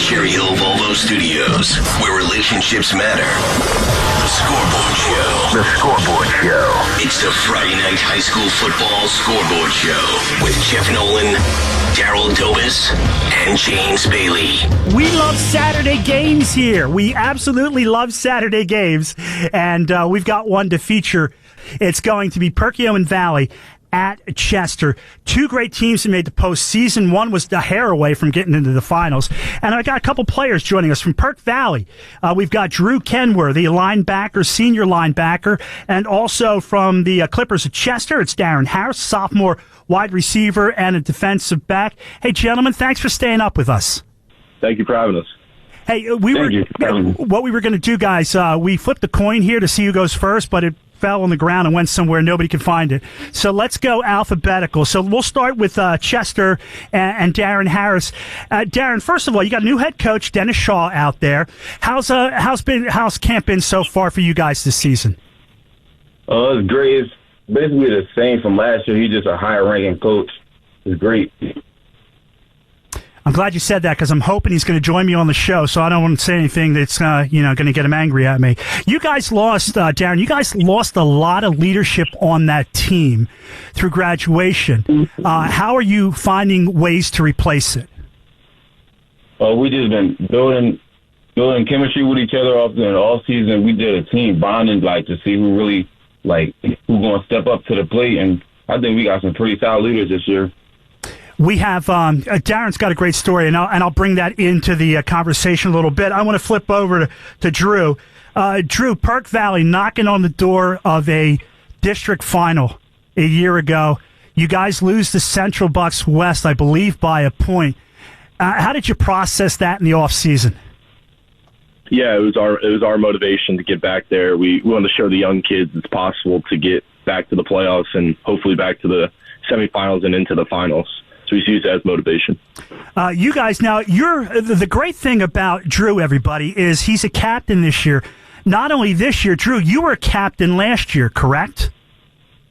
Cherry Hill Volvo Studios, where relationships matter. The Scoreboard Show. The Scoreboard Show. It's the Friday Night High School Football Scoreboard Show with Jeff Nolan, Daryl Dobis, and James Bailey. We love Saturday games here. We absolutely love Saturday games. And we've got one to feature. It's going to be Perkiomen Valley at Chester. Two great teams that made the postseason. One was a hair away from getting into the finals. And I got a couple players joining us from Perk Valley. We've got Drew Kenworthy, linebacker, senior linebacker, and also from the Clippers of Chester, it's Darren Harris, sophomore wide receiver and a defensive back. Hey, gentlemen, thanks for staying up with us. Thank you for having us. Hey, what we were going to do, guys, we flipped a coin here to see who goes first, but it fell on the ground and went somewhere nobody could find it. So let's go alphabetical. So we'll start with Chester and Darren Harris. Darren, first of all, you got a new head coach, Dennis Shaw, out there. How's camp been so far for you guys this season? It's great. It's basically the same from last year. He's just a higher ranking coach. It's great. I'm glad you said that because I'm hoping he's going to join me on the show, so I don't want to say anything that's going to get him angry at me. You guys lost, Darren. You guys lost a lot of leadership on that team through graduation. How are you finding ways to replace it? We just been building chemistry with each other all season. We did a team bonding, to see who really who's going to step up to the plate, and I think we got some pretty solid leaders this year. We have Darren's got a great story, and I'll bring that into the conversation a little bit. I want to flip over to Drew. Drew, Perk Valley knocking on the door of a district final a year ago. You guys lose to Central Bucks West, I believe, by a point. How did you process that in the off season? Yeah, it was our motivation to get back there. We wanted to show the young kids it's possible to get back to the playoffs and hopefully back to the semifinals and into the finals. So we use that as motivation. You guys, now, the great thing about Drew, everybody, is he's a captain this year. Not only this year, Drew, you were a captain last year, correct?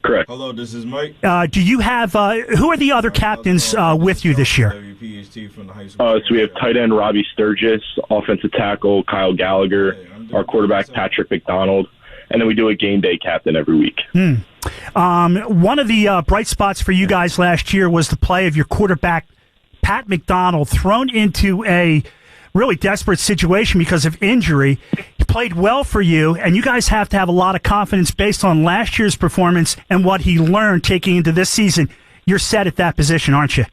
Correct. Hello, this is Mike. Do you have who are the other captains with you this year? So we have tight end Robbie Sturgis, offensive tackle Kyle Gallagher, our quarterback Patrick McDonald, and then we do a game day captain every week. One of the bright spots for you guys last year was the play of your quarterback, Pat McDonald, thrown into a really desperate situation because of injury. He played well for you, and you guys have to have a lot of confidence based on last year's performance and what he learned taking into this season. You're set at that position, aren't you?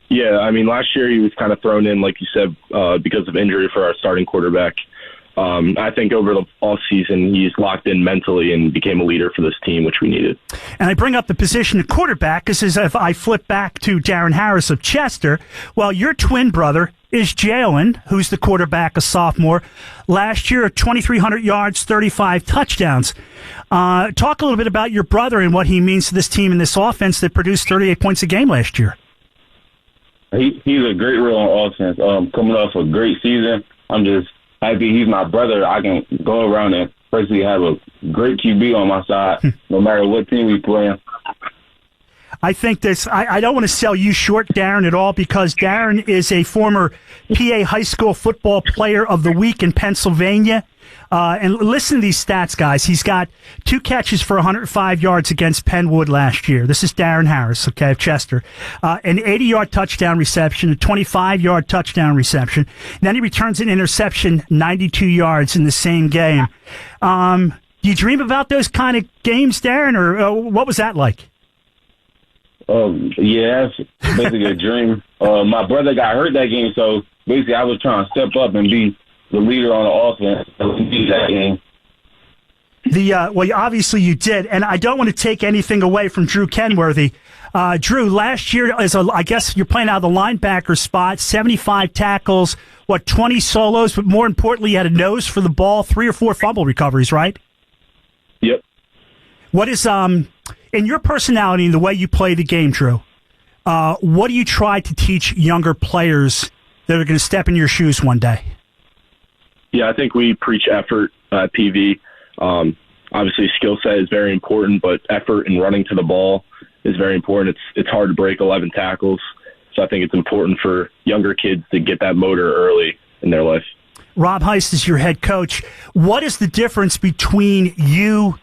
Yeah, I mean, last year he was kind of thrown in, like you said, because of injury for our starting quarterback. I think over the offseason, he's locked in mentally and became a leader for this team, which we needed. And I bring up the position of quarterback because if I flip back to Darren Harris of Chester, well, your twin brother is Jalen, who's the quarterback, a sophomore. Last year, 2,300 yards, 35 touchdowns. Talk a little bit about your brother and what he means to this team and this offense that produced 38 points a game last year. He's a great role on offense. Coming off a great season, I'm just happy he's my brother. I can go around and basically have a great QB on my side, no matter what team we play. I think this. I don't want to sell you short, Darren, at all, because Darren is a former PA High School Football Player of the Week in Pennsylvania. And listen to these stats, guys. He's got 2 catches for 105 yards against Penwood last year. This is Darren Harris, okay, of Chester. An 80-yard touchdown reception, a 25-yard touchdown reception. Then he returns an interception, 92 yards in the same game. Do you dream about those kind of games, Darren, or what was that like? Yeah, that's basically a dream. My brother got hurt that game, so basically I was trying to step up and be the leader on the offense that game. Well, obviously you did, and I don't want to take anything away from Drew Kenworthy. Drew, last year, I guess you're playing out of the linebacker spot, 75 tackles, 20 solos, but more importantly, you had a nose for the ball, 3 or 4 fumble recoveries, right? Yep. What is, in your personality and the way you play the game, Drew, what do you try to teach younger players that are going to step in your shoes one day? Yeah, I think we preach effort at PV. Obviously, skill set is very important, but effort and running to the ball is very important. It's hard to break 11 tackles. So I think it's important for younger kids to get that motor early in their life. Rob Heist is your head coach. What is the difference between you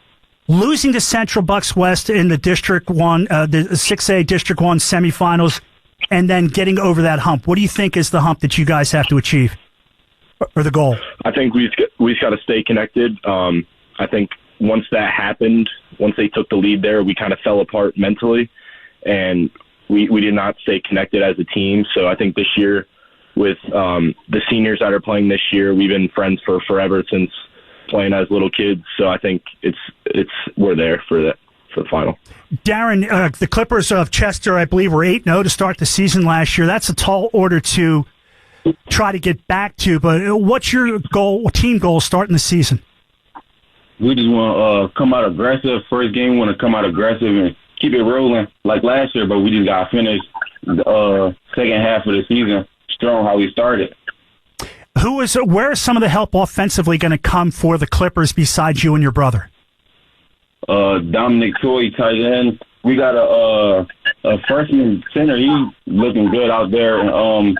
losing to Central Bucks West in the District 1, the 6A District 1 semifinals, and then getting over that hump? What do you think is the hump that you guys have to achieve, or the goal? I think we just got to stay connected. I think once that happened, once they took the lead there, we kind of fell apart mentally, and we did not stay connected as a team. So I think this year, with the seniors that are playing this year, we've been friends for forever since playing as little kids. So I think we're there for the final. Darren, the Clippers of Chester, I believe, were 8-0 to start the season last year. That's a tall order to try to get back to. But what's your goal, team goal, starting the season? We just want to come out aggressive. First game, we want to come out aggressive and keep it rolling like last year. But we just got to finish the second half of the season strong how we started. Where is some of the help offensively going to come for the Clippers besides you and your brother? Dominic Toy, tight end. We got a freshman center. He's looking good out there. And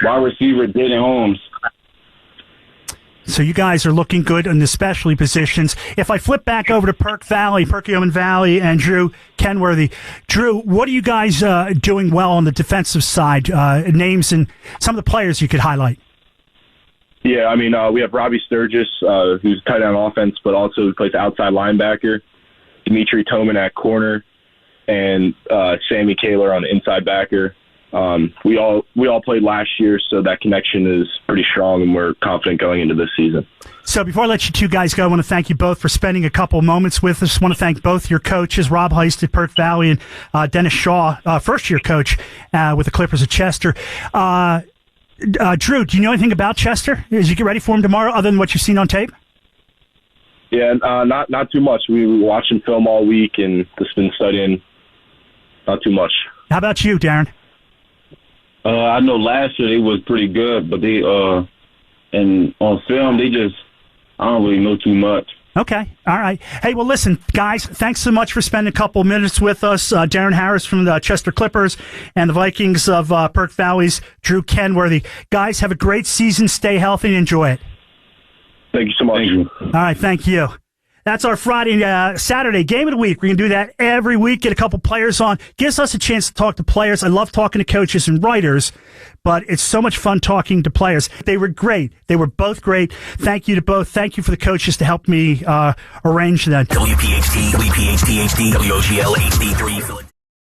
wide receiver, Jaden Holmes. So you guys are looking good in the specialty positions. If I flip back over to Perkiomen Valley, and Drew Kenworthy. Drew, what are you guys doing well on the defensive side? Names and some of the players you could highlight. Yeah, I mean, we have Robbie Sturgis, who's tight end on offense, but also plays outside linebacker. Dimitri Toman at corner, and Sammy Kaler on the inside backer. We all played last year, so that connection is pretty strong, and we're confident going into this season. So before I let you two guys go, I want to thank you both for spending a couple moments with us. I want to thank both your coaches, Rob Heist at Perk Valley and Dennis Shaw, first-year coach with the Clippers of Chester. Drew, do you know anything about Chester as you get ready for him tomorrow, other than what you've seen on tape? Yeah, not too much. We were watching film all week and just been studying. Not too much. How about you, Darren? I know last year they was pretty good, but they and on film I don't really know too much. Okay. All right. Hey, well, listen, guys, thanks so much for spending a couple minutes with us. Darren Harris from the Chester Clippers and the Vikings of Perk Valley's Drew Kenworthy. Guys, have a great season. Stay healthy and enjoy it. Thank you so much. Thank you. All right. Thank you. That's our Saturday game of the week. We're going to do that every week, get a couple players on. Gives us a chance to talk to players. I love talking to coaches and writers, but it's so much fun talking to players. They were great. They were both great. Thank you to both. Thank you for the coaches to help me arrange that. WPHT, WPHT, HD, WOGL, HD3.